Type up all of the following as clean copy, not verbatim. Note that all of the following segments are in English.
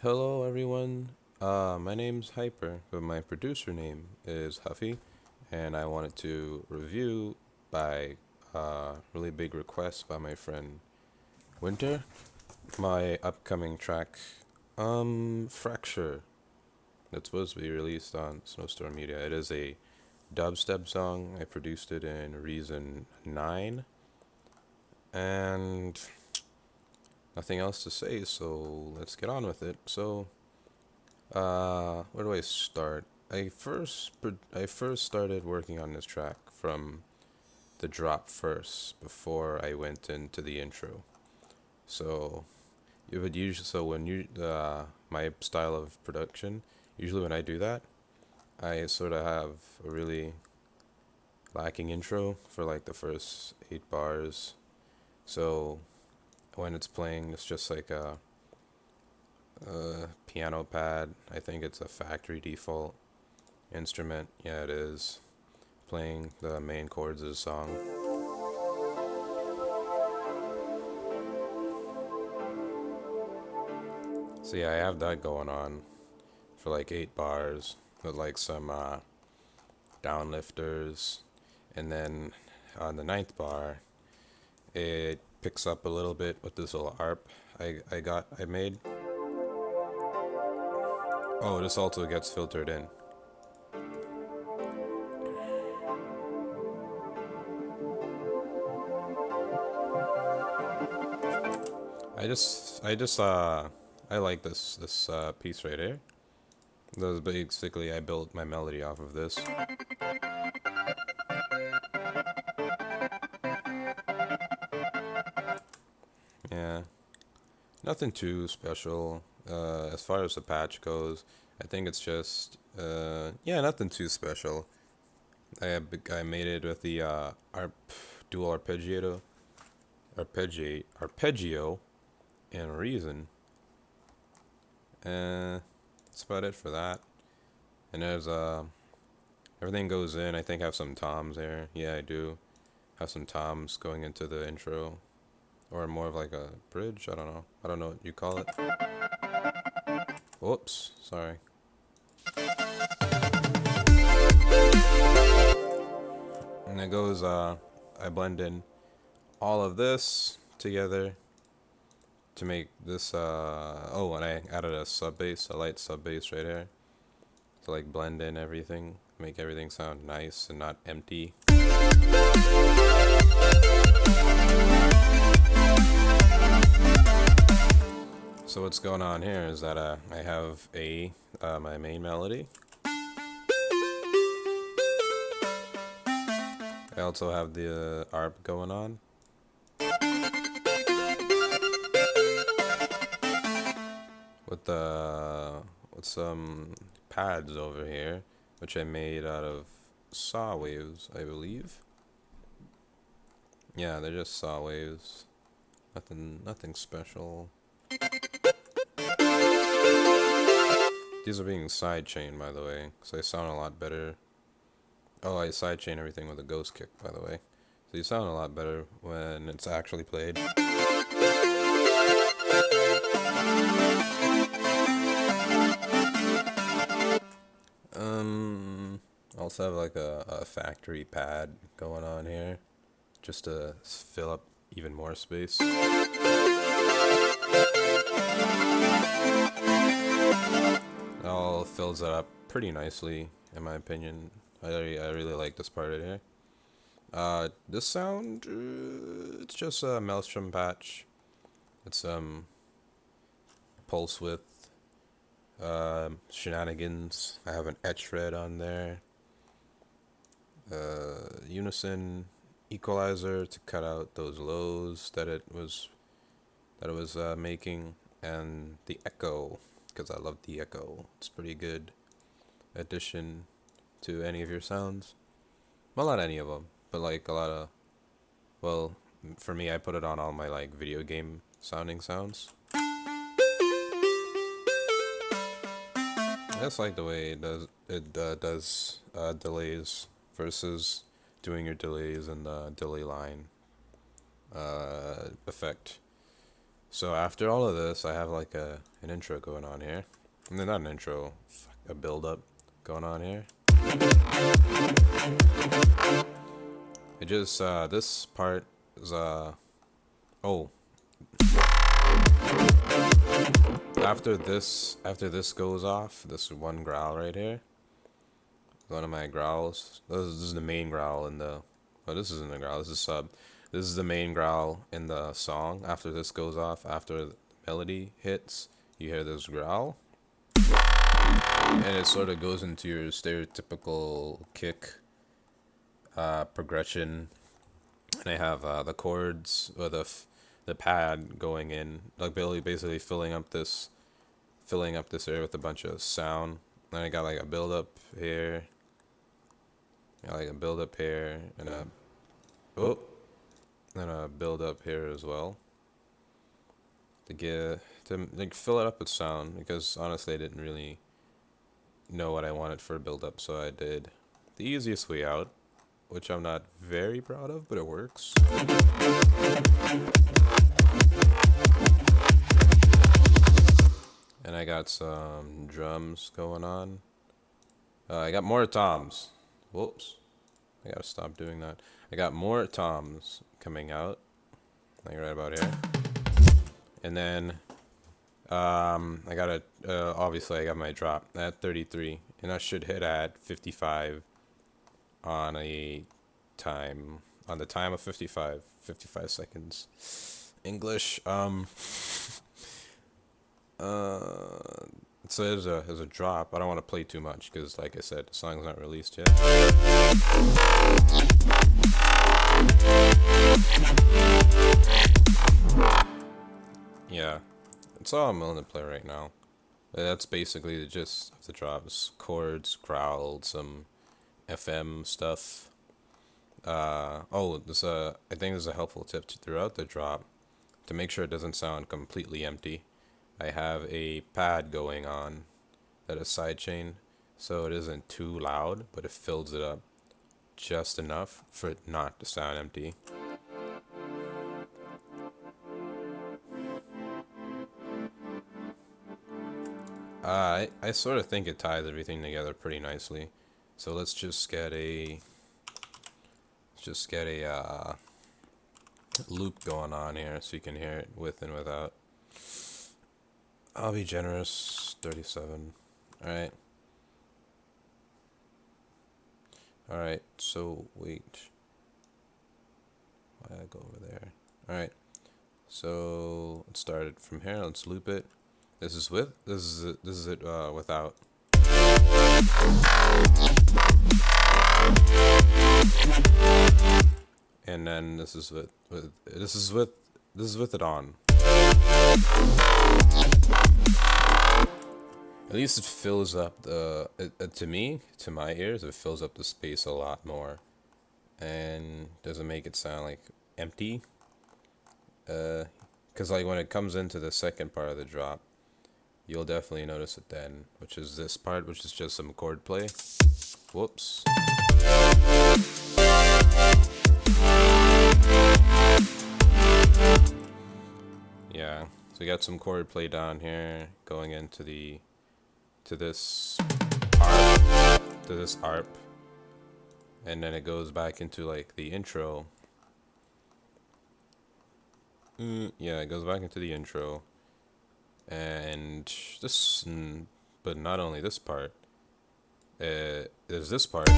Hello, everyone. My name's Hyper, but my producer name is Huffy, and I wanted to review by really big request by my friend Winter my upcoming track, Fracture. That's supposed to be released on Snowstorm Media. It is a dubstep song. I produced it in Reason 9, and nothing else to say, so let's get on with it. Where do I start? I first started working on this track from the drop first before I went into the intro. So it would usually so when you my style of production, usually when I do that, I sort of have a really lacking intro for like the first 8 bars. So when it's playing, it's just like a piano pad. I think it's a factory default instrument. Yeah, it is. Playing the main chords of the song. So yeah, I have that going on for like 8 bars with like some downlifters, and then on the ninth bar, it picks up a little bit with this little harp I made. Oh, this also gets filtered in. I like this piece right here. That was basically I built my melody off of this. Yeah, nothing too special. As far as the patch goes, I think it's just yeah, nothing too special. I made it with the dual arpeggio and Reason. That's about it for that. And there's everything goes in. I think I have some toms there. Yeah, I do have some toms going into the intro, or more of like a bridge. I don't know. I don't know what you call it. Whoops, sorry. And it goes. I blend in all of this together to make this. Oh, and I added a sub bass, a light sub bass right here, to like blend in everything, make everything sound nice and not empty. So what's going on here is that I have my main melody. I also have the ARP going on. With some pads over here, which I made out of saw waves, I believe. Yeah, they're just saw waves. Nothing special. These are being sidechained, by the way, so they sound a lot better. Oh, I sidechain everything with a ghost kick, by the way. So you sound a lot better when it's actually played. Also have like a factory pad going on here, just to fill up even more space. It all fills it up pretty nicely, in my opinion. I really like this part right here. This sound, it's just a Maelstrom patch. It's pulse width, shenanigans. I have an etch red on there. Unison equalizer to cut out those lows that it was making, and the echo, because I love the echo. It's pretty good addition to any of your sounds. Well, not any of them, but like a lot of. Well, for me, I put it on all my like video game sounding sounds. I just like the way it does delays versus doing your delays in the delay line effect. So after all of this, I have like an intro going on here. And then not an intro, a build up going on here. It just this part is oh, after this goes off, this one growl right here, one of my growls. This is the main growl in the. Oh, this isn't a growl. This is sub. This is the main growl in the song. After this goes off, after the melody hits, you hear this growl, and it sort of goes into your stereotypical kick progression. And I have the chords or the pad going in, like basically filling up this area with a bunch of sound. Then I got like a build up here, and a build up here as well to like fill it up with sound, because honestly I didn't really know what I wanted for a build up, so I did the easiest way out, which I'm not very proud of, but it works. And I got some drums going on. I got more toms. Whoops. I gotta stop doing that. I got more toms coming out. Like right about here. And then I got obviously I got my drop at 33. And I should hit at 55 on the time of 55 seconds. English. So there's a drop. I don't want to play too much because, like I said, the song's not released yet. Yeah, it's all I'm willing to play right now. But that's basically the gist of the drop. It's chords, growl, some FM stuff. I think there's a helpful tip throughout the drop to make sure it doesn't sound completely empty. I have a pad going on that is sidechain, so it isn't too loud, but it fills it up just enough for it not to sound empty. I sort of think it ties everything together pretty nicely. So let's just get a loop going on here so you can hear it with and without. I'll be generous, 37. Alright. Alright, so wait. Why did I go over there? Alright. So let's start it from here, let's loop it. This is it without. And then this is with it on. At least it fills up to my ears, it fills up the space a lot more, and doesn't make it sound like empty. Cause like when it comes into the second part of the drop, you'll definitely notice it then, which is this part, which is just some chord play. Whoops. Yeah, so we got some chord play down here going into this ARP, and then it goes back into like the intro. Yeah, it goes back into the intro, and this, but not only this part. There's this part,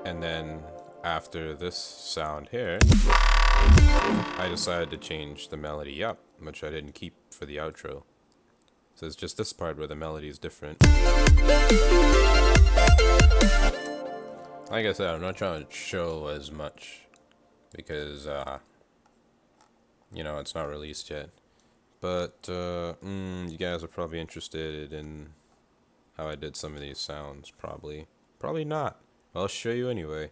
and then after this sound here, I decided to change the melody up, which I didn't keep for the outro. So it's just this part where the melody is different. Like I said, I'm not trying to show as much because, it's not released yet. But you guys are probably interested in how I did some of these sounds. Probably not. I'll show you anyway.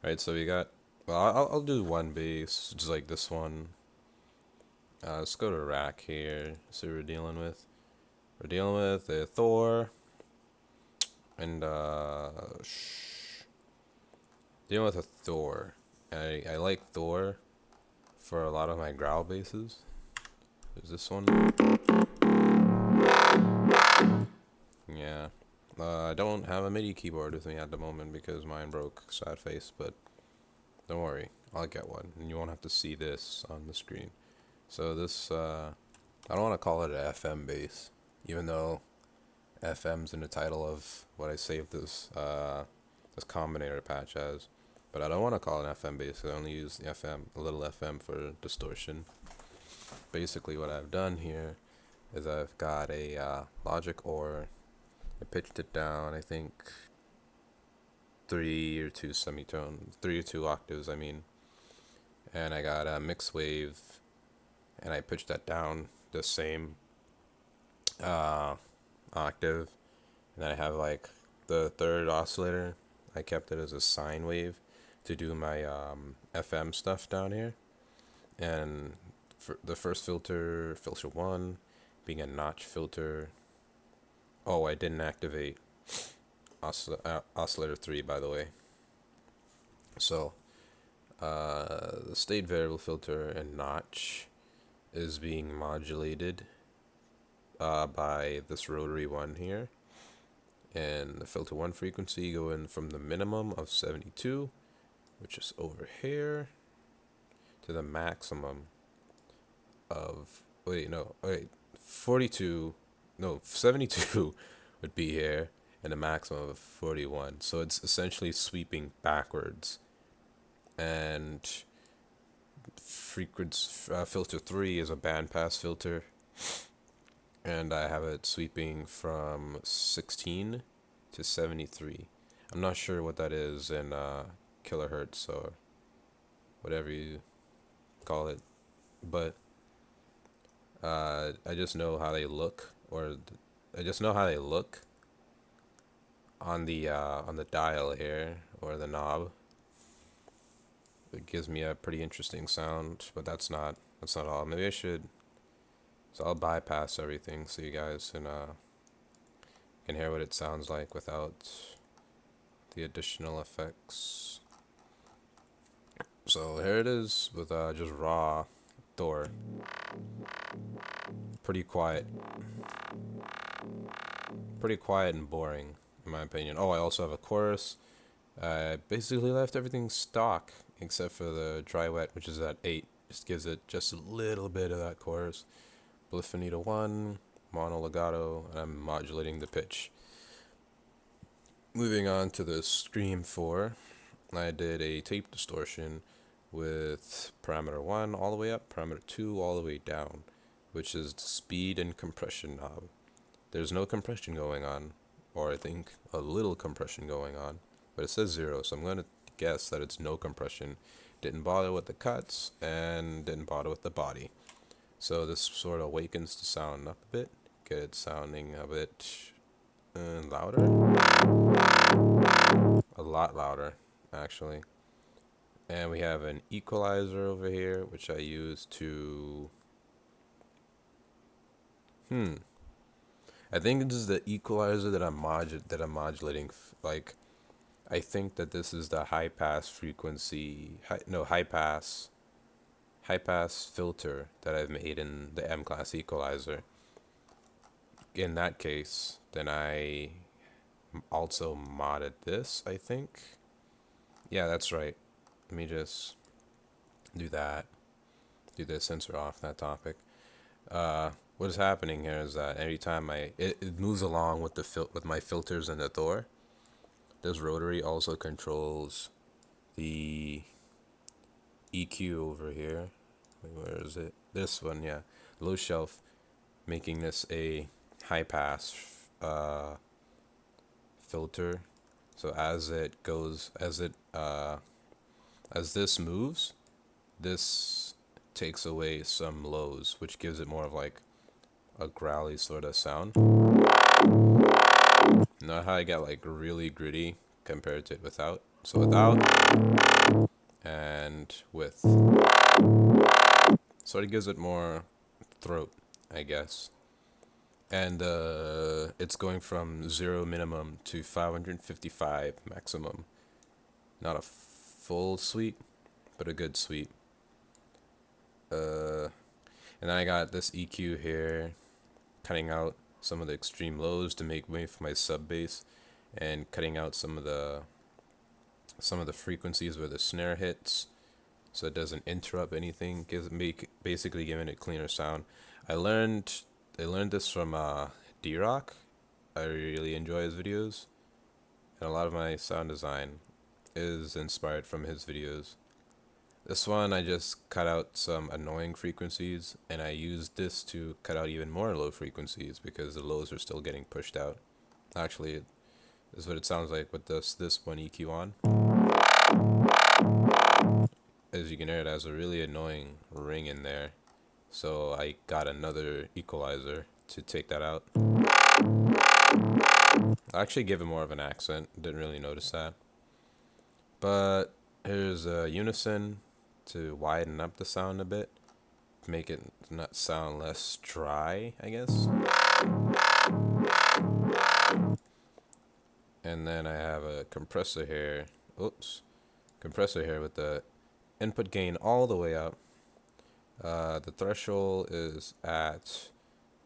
Alright, so we got. Well, I'll do one bass, just like this one. Let's go to rack here. See what we're dealing with. We're dealing with a Thor, and dealing with a Thor. I like Thor for a lot of my growl basses. Is this one? Yeah. I don't have a MIDI keyboard with me at the moment because mine broke, sad face, but don't worry, I'll get one, and you won't have to see this on the screen. So this, I don't want to call it an FM bass, even though FM's in the title of what I saved this combinator patch as. But I don't want to call it an FM bass, I only use the FM, a little FM for distortion. Basically what I've done here is I've got a Logic Or. I pitched it down, I think 3 or 2 semitones, 3 or 2 octaves, I mean. And I got a mix wave, and I pitched that down the same octave. And then I have like the third oscillator, I kept it as a sine wave to do my FM stuff down here. And for the first filter 1, being a notch filter. Oh, I didn't activate oscillator 3, by the way. So, the state variable filter and notch is being modulated by this rotary one here. And the filter 1 frequency going from the minimum of 72, which is over here, to the maximum of, 72 would be here, and a maximum of 41. So it's essentially sweeping backwards. And filter 3 is a bandpass filter, and I have it sweeping from 16 to 73. I'm not sure what that is in kilohertz or whatever you call it, but I just know how they look, I just know how they look on the dial here, or the knob. It gives me a pretty interesting sound, but that's not all. Maybe I should. So I'll bypass everything so you guys can hear what it sounds like without the additional effects. So here it is with just raw Thor. Pretty quiet and boring, in my opinion. Oh, I also have a chorus. I basically left everything stock except for the dry wet, which is at 8. Just gives it just a little bit of that chorus. Polyphonita 1, mono legato, and I'm modulating the pitch. Moving on to the Scream 4, I did a tape distortion with parameter 1 all the way up, parameter 2 all the way down, which is the speed and compression knob. There's no compression going on, or I think a little compression going on, but it says 0, so I'm going to guess that it's no compression. Didn't bother with the cuts, and didn't bother with the body. So this sort of wakens the sound up a bit, get it sounding a bit louder. A lot louder, actually. And we have an equalizer over here, which I use to... I think this is the equalizer that I'm modulating. Like, I think that this is the high pass frequency, high pass filter that I've made in the M-class equalizer. In that case, then I also modded this, I think. Yeah, that's right. Let me just do that. Do the sensor off that topic. What is happening here is that every time it moves along with with my filters in the Thor. This rotary also controls the EQ over here. Where is it? This one, yeah. Low shelf, making this a high pass filter. So as this moves, this takes away some lows, which gives it more of like a growly sort of sound. Not how I got like really gritty compared to it without. So without and with. Sort of gives it more throat, I guess. And it's going from 0 minimum to 555 maximum. Not a full sweep, but a good sweep. And then I got this EQ here, cutting out some of the extreme lows to make way for my sub bass, and cutting out some of the frequencies where the snare hits, so it doesn't interrupt anything. Basically giving it cleaner sound. I learned this from D-Rock. I really enjoy his videos, and a lot of my sound design is inspired from his videos. This one I just cut out some annoying frequencies, and I used this to cut out even more low frequencies because the lows are still getting pushed out. Actually, this is what it sounds like with this one EQ on. As you can hear, it has a really annoying ring in there, so I got another equalizer to take that out. I actually give it more of an accent, didn't really notice that. But here's a unison to widen up the sound a bit, make it not sound less dry, I guess. And then I have a compressor here. Compressor here with the input gain all the way up. The threshold is at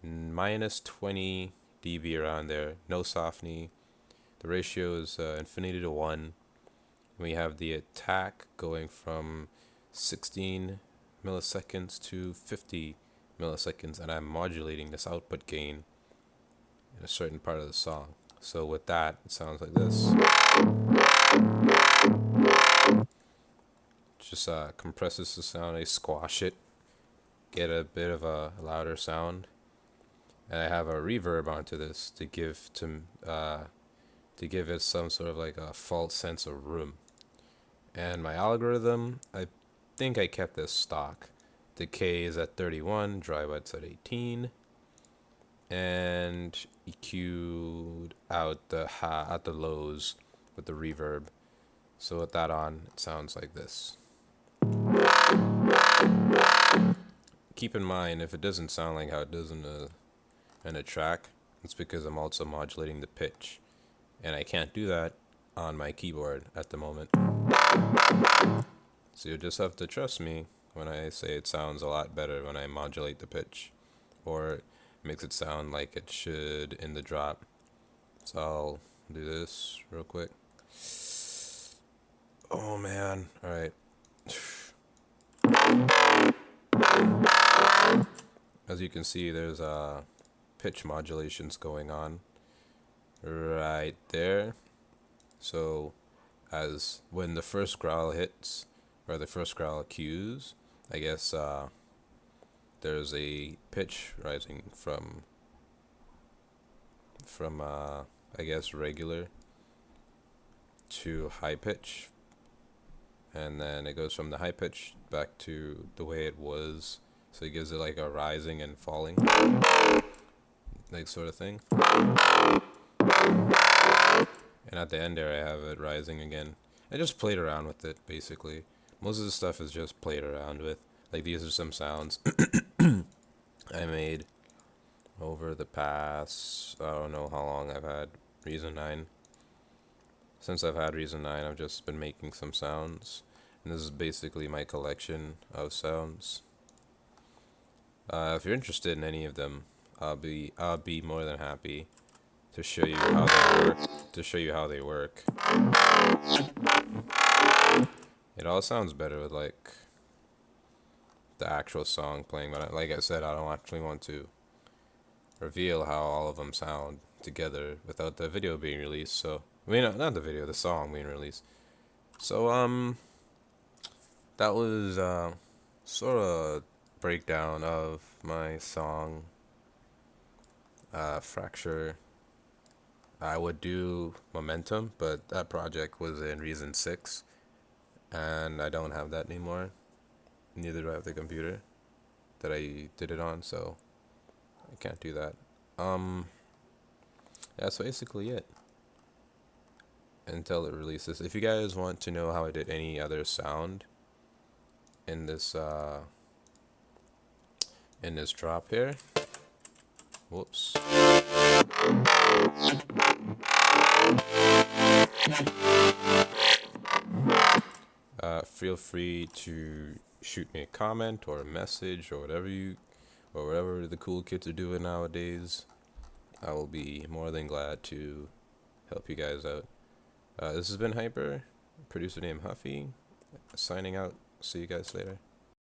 minus 20 dB around there. No softening. The ratio is infinity to 1. We have the attack going from 16 milliseconds to 50 milliseconds, and I'm modulating this output gain in a certain part of the song. So with that, it sounds like this. Just compresses the sound. I squash it, get a bit of a louder sound, and I have a reverb onto this to give it some sort of like a false sense of room. And my algorithm, I think I kept this stock. Decay is at 31, dry wet's at 18, and EQ'd out the lows with the reverb. So with that on, it sounds like this. Keep in mind, if it doesn't sound like how it does in a track, it's because I'm also modulating the pitch, and I can't do that on my keyboard at the moment. So you'll just have to trust me when I say it sounds a lot better when I modulate the pitch, or makes it sound like it should in the drop. So I'll do this real quick. Oh man, alright. As you can see, there's pitch modulations going on right there. So as when the first growl hits, or the first growl cues, I guess there's a pitch rising from I guess regular to high pitch, and then it goes from the high pitch back to the way it was, so it gives it like a rising and falling like sort of thing. And at the end there I have it rising again. I just played around with it basically. Most of the stuff is just played around with. Like these are some sounds I made over the past, I don't know how long I've had Reason 9. Since I've had Reason 9, I've just been making some sounds. And this is basically my collection of sounds. If you're interested in any of them, I'll be more than happy to show you how they work. It all sounds better with like the actual song playing, but like I said, I don't actually want to reveal how all of them sound together without the video being released. So, I mean, not the video, the song being released. So, that was sort of breakdown of my song Fracture. I would do Momentum, but that project was in Reason 6, and I don't have that anymore. Neither do I have the computer that I did it on, so I can't do that. That's basically it until it releases. If you guys want to know how I did any other sound in this drop here, whoops. Feel free to shoot me a comment or a message or whatever the cool kids are doing nowadays. I will be more than glad to help you guys out. This has been Hyper, producer named Huffy, signing out. See you guys later.